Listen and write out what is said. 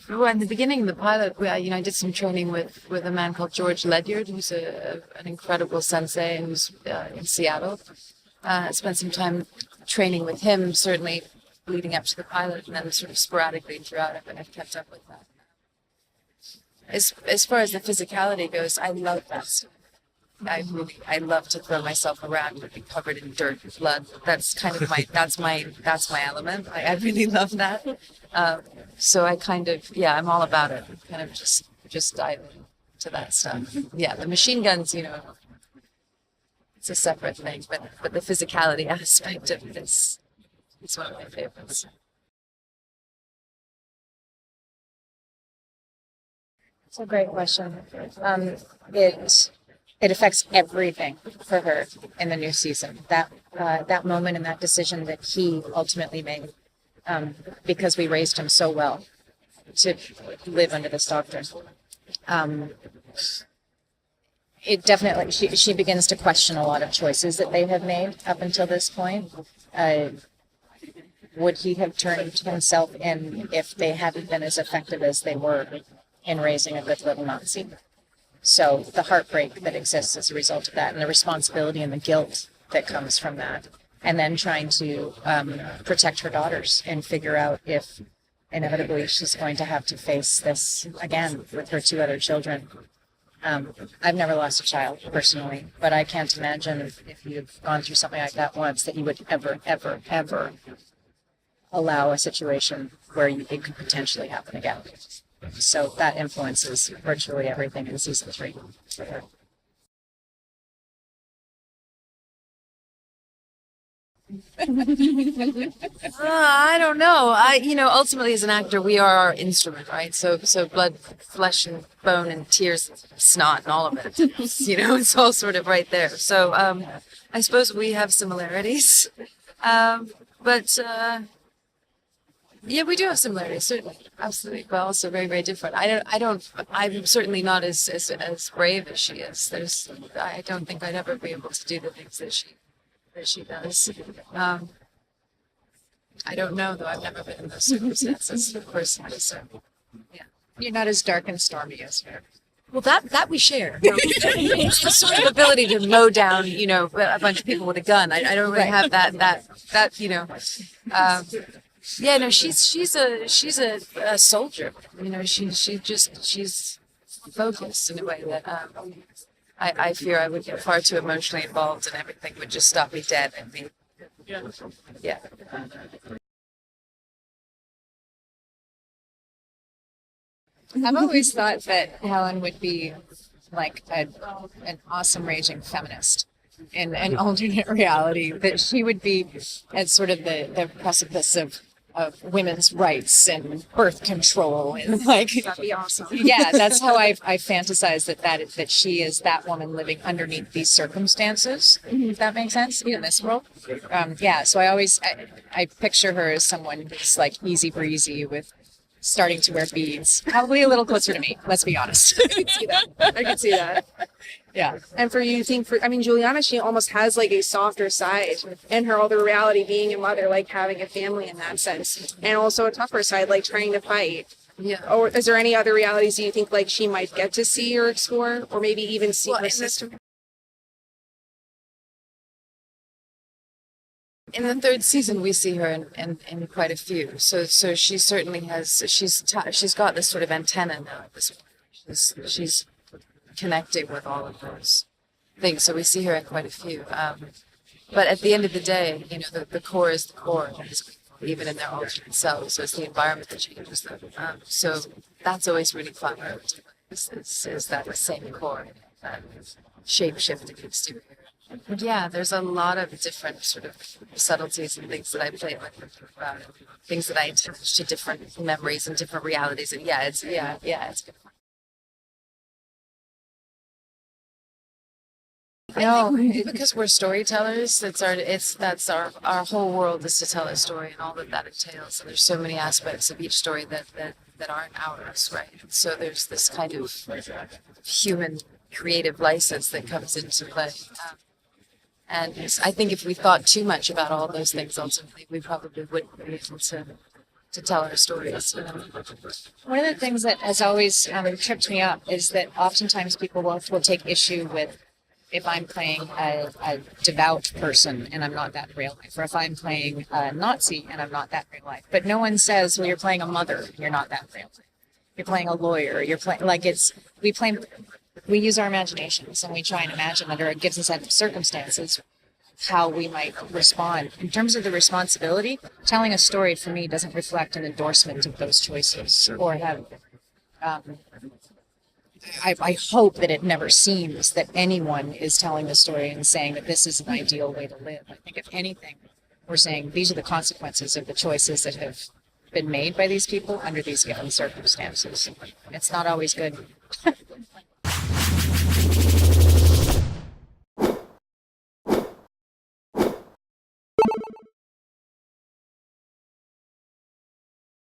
Well, in the beginning of the pilot, I did some training with a man called George Ledyard, who's an incredible sensei who's in Seattle. Spent some time training with him, certainly leading up to the pilot, and then sort of sporadically throughout it, but I've kept up with that. As far as the physicality goes, I love that stuff. I love to throw myself around and be covered in dirt and blood. That's kind of that's my element. I really love that. So I kind of, I'm all about it. Kind of just dive into that stuff. Yeah, the machine guns, it's a separate thing, but the physicality aspect of it is one of my favorites. It's a great question. It affects everything for her in the new season. That moment and that decision that he ultimately made, because we raised him so well to live under this doctor. It definitely, she begins to question a lot of choices that they have made up until this point. Would he have turned himself in if they hadn't been as effective as they were in raising a good little Nazi? So the heartbreak that exists as a result of that, and the responsibility and the guilt that comes from that, and then trying to protect her daughters and figure out if inevitably she's going to have to face this again with her two other children. I've never lost a child personally, but I can't imagine if you've gone through something like that once that you would ever, ever, ever allow a situation where it could potentially happen again. So that influences virtually everything in season 3 for her. I don't know. Ultimately as an actor, we are our instrument, right? So blood, flesh and bone and tears, snot and all of it. It's all sort of right there. So I suppose we have similarities. But yeah, we do have similarities, certainly. Absolutely. But also very, very different. I'm certainly not as brave as she is. I don't think I'd ever be able to do the things that she does. I don't know, though. I've never been in those circumstances personally, so yeah. You're not as dark and stormy as her. Well, that we share. The sort of ability to mow down, a bunch of people with a gun. I don't really have that. Yeah, no, she's a soldier. She's focused in a way that I fear I would get far too emotionally involved and everything would just stop me dead. Yeah. I've always thought that Helen would be like an awesome raging feminist in an alternate reality, that she would be at sort of the precipice of women's rights and birth control, and That'd be awesome. yeah, that's how I fantasize that she is that woman living underneath these circumstances. If that makes sense, in this world. So I picture her as someone who's like easy breezy with starting to wear beads, probably a little closer to me. Let's be honest. I can see that. I can see that. Yeah. And Juliana, she almost has like a softer side in her older reality, being a mother, like having a family in that sense, and also a tougher side, like trying to fight. Yeah. Or is there any other realities you think like she might get to see or explore, or maybe even see her sister? In the 3rd season, we see her in quite a few. So she certainly has. She's got this sort of antenna now. She's connecting with all of those things. So we see her in quite a few. But at the end of the day, the core is the core, even in their alternate selves. So it's the environment that changes them. So that's always really fun. Is that same core, that shape-shifting exterior. Yeah, there's a lot of different sort of subtleties and things that I play with about it. Things that I attach to different memories and different realities. And it's good. I think because we're storytellers, that's our whole world is to tell a story and all that entails. And there's so many aspects of each story that aren't ours, right? So there's this kind of human creative license that comes into play. And I think if we thought too much about all those things, ultimately, we probably wouldn't be able to to tell our stories. You know? One of the things that has always tripped me up is that oftentimes people will take issue with if I'm playing a devout person and I'm not that in real life, or if I'm playing a Nazi and I'm not that in real life. But no one says, well, you're playing a mother, and you're not that in real life. You're playing a lawyer, you're playing, like we use our imaginations and we try and imagine under a given set of circumstances how we might respond. In terms of the responsibility, telling a story for me doesn't reflect an endorsement of those choices or have I hope that it never seems that anyone is telling the story and saying that this is an ideal way to live. I think if anything, we're saying these are the consequences of the choices that have been made by these people under these given circumstances. It's not always good.